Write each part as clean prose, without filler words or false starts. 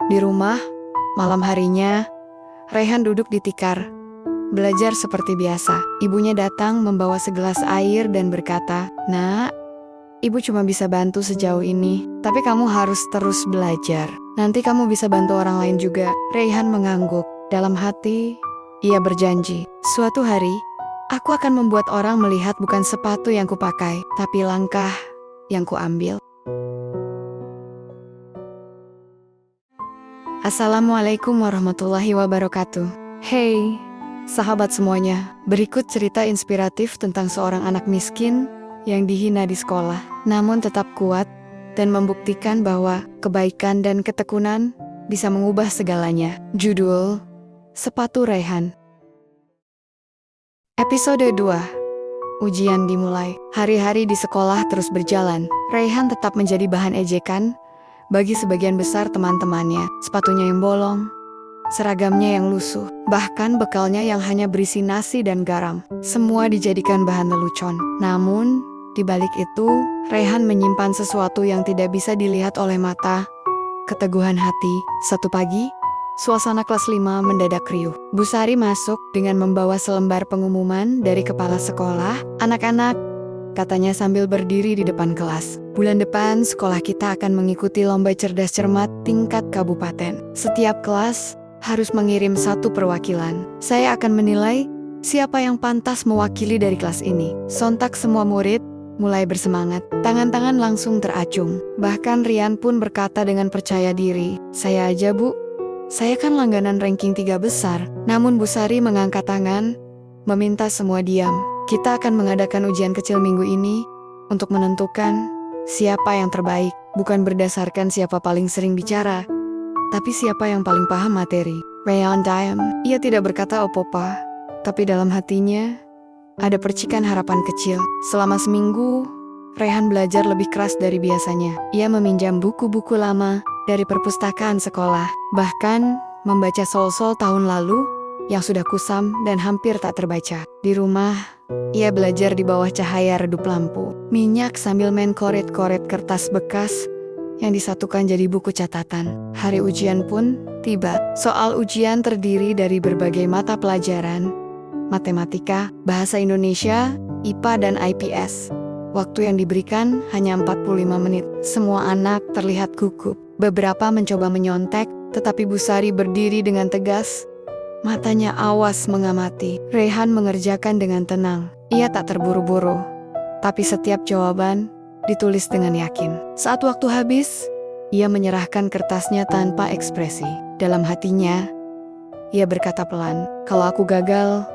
Di rumah, malam harinya, Raihan duduk di tikar, belajar seperti biasa. Ibunya datang membawa segelas air dan berkata, "Nak, ibu cuma bisa bantu sejauh ini, tapi kamu harus terus belajar. Nanti kamu bisa bantu orang lain juga." Raihan mengangguk. Dalam hati, ia berjanji, "Suatu hari, aku akan membuat orang melihat bukan sepatu yang kupakai, tapi langkah yang kuambil." Assalamualaikum warahmatullahi wabarakatuh. Hey, sahabat semuanya. Berikut cerita inspiratif tentang seorang anak miskin yang dihina di sekolah, namun tetap kuat dan membuktikan bahwa kebaikan dan ketekunan bisa mengubah segalanya. Judul, Sepatu Raihan. Episode 2. Ujian dimulai. Hari-hari di sekolah terus berjalan. Raihan tetap menjadi bahan ejekan bagi sebagian besar teman-temannya. Sepatunya yang bolong, seragamnya yang lusuh, bahkan bekalnya yang hanya berisi nasi dan garam. Semua dijadikan bahan lelucon. Namun, di balik itu, Raihan menyimpan sesuatu yang tidak bisa dilihat oleh mata, keteguhan hati. Satu pagi, suasana kelas 5 mendadak riuh. Bu Sari masuk dengan membawa selembar pengumuman dari kepala sekolah. "Anak-anak," katanya sambil berdiri di depan kelas, "bulan depan sekolah kita akan mengikuti lomba cerdas cermat tingkat kabupaten. Setiap kelas harus mengirim satu perwakilan. Saya akan menilai siapa yang pantas mewakili dari kelas ini." Sontak semua murid mulai bersemangat. Tangan-tangan langsung teracung. Bahkan Rian pun berkata dengan percaya diri, "Saya aja, Bu. Saya kan langganan ranking 3 besar." Namun Bu Sari mengangkat tangan, meminta semua diam. "Kita akan mengadakan ujian kecil minggu ini untuk menentukan siapa yang terbaik, bukan berdasarkan siapa paling sering bicara, tapi siapa yang paling paham materi." Raihan diam. Ia tidak berkata apa-apa, tapi dalam hatinya ada percikan harapan kecil. Selama seminggu, Raihan belajar lebih keras dari biasanya. Ia meminjam buku-buku lama dari perpustakaan sekolah, bahkan membaca sol-sol tahun lalu yang sudah kusam dan hampir tak terbaca. Di rumah, ia belajar di bawah cahaya redup lampu minyak sambil main koret-koret kertas bekas yang disatukan jadi buku catatan. Hari ujian pun tiba. Soal ujian terdiri dari berbagai mata pelajaran, matematika, bahasa Indonesia, IPA, dan IPS. Waktu yang diberikan hanya 45 menit. Semua anak terlihat gugup. Beberapa mencoba menyontek, tetapi Bu Sari berdiri dengan tegas. Matanya awas mengamati. Raihan mengerjakan dengan tenang. Ia tak terburu-buru, tapi setiap jawaban ditulis dengan yakin. Saat waktu habis, ia menyerahkan kertasnya tanpa ekspresi. Dalam hatinya, ia berkata pelan, "Kalau aku gagal,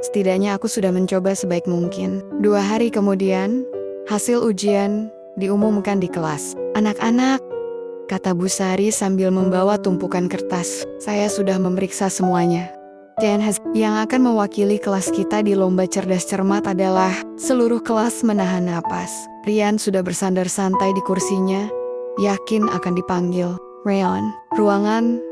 setidaknya aku sudah mencoba sebaik mungkin." 2 hari kemudian, hasil ujian diumumkan di kelas. "Anak-anak," kata Bu Sari sambil membawa tumpukan kertas, "saya sudah memeriksa semuanya. Dan yang akan mewakili kelas kita di lomba cerdas cermat adalah..." Seluruh kelas menahan napas. Rian sudah bersandar santai di kursinya, yakin akan dipanggil. Raihan. Ruangan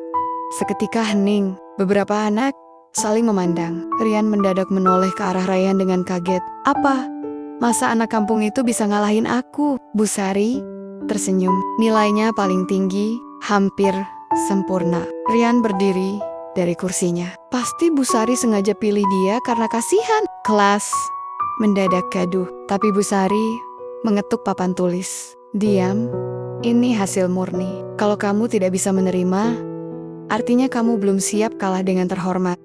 seketika hening. Beberapa anak saling memandang. Rian mendadak menoleh ke arah Raihan dengan kaget. "Apa? Masa anak kampung itu bisa ngalahin aku?" Bu Sari tersenyum. "Nilainya paling tinggi, hampir sempurna." Rian berdiri dari kursinya. Pasti Bu Sari sengaja pilih dia karena kasihan. Kelas mendadak gaduh, tapi Bu Sari mengetuk papan tulis. "Diam, ini hasil murni. Kalau kamu tidak bisa menerima, artinya kamu belum siap kalah dengan terhormat."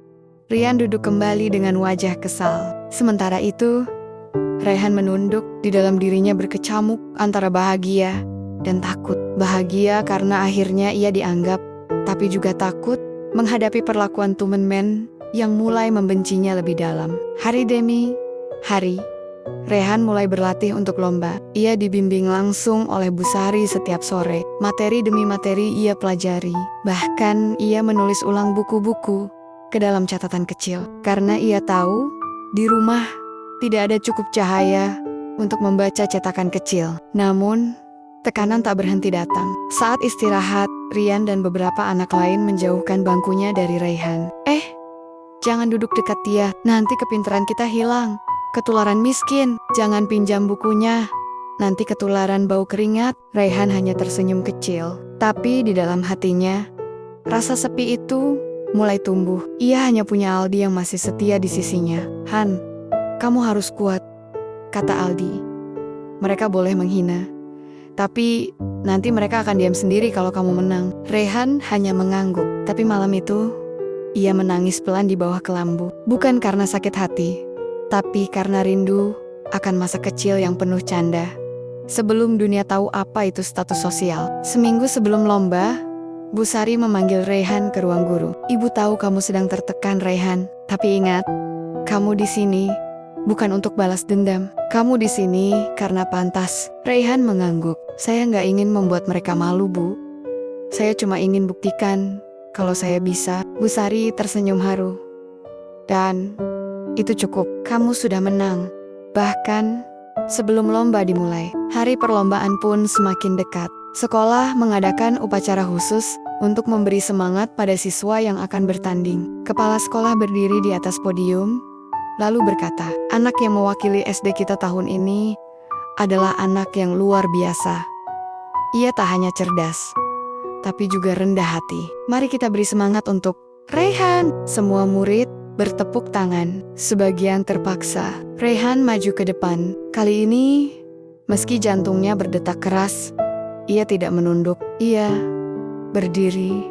Rian duduk kembali dengan wajah kesal. Sementara itu, Raihan menunduk. Di dalam dirinya berkecamuk antara bahagia dan takut. Bahagia karena akhirnya ia dianggap, tapi juga takut menghadapi perlakuan teman-teman yang mulai membencinya lebih dalam. Hari demi hari, Raihan mulai berlatih untuk lomba. Ia dibimbing langsung oleh Bu Sari setiap sore. Materi demi materi ia pelajari. Bahkan ia menulis ulang buku-buku ke dalam catatan kecil. Karena ia tahu, di rumah tidak ada cukup cahaya untuk membaca cetakan kecil. Namun, tekanan tak berhenti datang. Saat istirahat, Rian dan beberapa anak lain menjauhkan bangkunya dari Raihan. Jangan duduk dekat dia, nanti kepintaran kita hilang. Ketularan miskin, jangan pinjam bukunya. Nanti ketularan bau keringat." Raihan hanya tersenyum kecil. Tapi di dalam hatinya, Rasa sepi itu mulai tumbuh. Ia hanya punya Aldi yang masih setia di sisinya. Han, kamu harus kuat, kata Aldi. Mereka boleh menghina, tapi nanti mereka akan diam sendiri kalau kamu menang. Rehan hanya mengangguk, tapi malam itu ia menangis pelan di bawah kelambu. Bukan karena sakit hati, tapi karena rindu akan masa kecil yang penuh canda. Sebelum dunia tahu apa itu status sosial. Seminggu sebelum lomba, Bu Sari memanggil Rehan ke ruang guru. Ibu tahu kamu sedang tertekan, Rehan. Tapi ingat, kamu di sini bukan untuk balas dendam. Kamu di sini karena pantas. Rehan mengangguk. Saya nggak ingin membuat mereka malu, Bu. Saya cuma ingin buktikan kalau saya bisa. Bu Sari tersenyum haru. Dan itu cukup. Kamu sudah menang. Bahkan sebelum lomba dimulai, hari perlombaan pun semakin dekat. Sekolah mengadakan upacara khusus untuk memberi semangat pada siswa yang akan bertanding. Kepala sekolah berdiri di atas podium, lalu berkata, anak yang mewakili SD kita tahun ini adalah anak yang luar biasa. Ia tak hanya cerdas, tapi juga rendah hati. Mari kita beri semangat untuk Rehan. Semua murid bertepuk tangan. Sebagian terpaksa. Rehan maju ke depan. Kali ini, meski jantungnya berdetak keras, ia tidak menunduk. Ia berdiri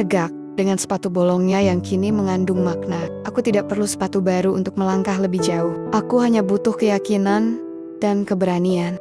tegak dengan sepatu bolongnya yang kini mengandung makna. Aku tidak perlu sepatu baru untuk melangkah lebih jauh. Aku hanya butuh keyakinan dan keberanian.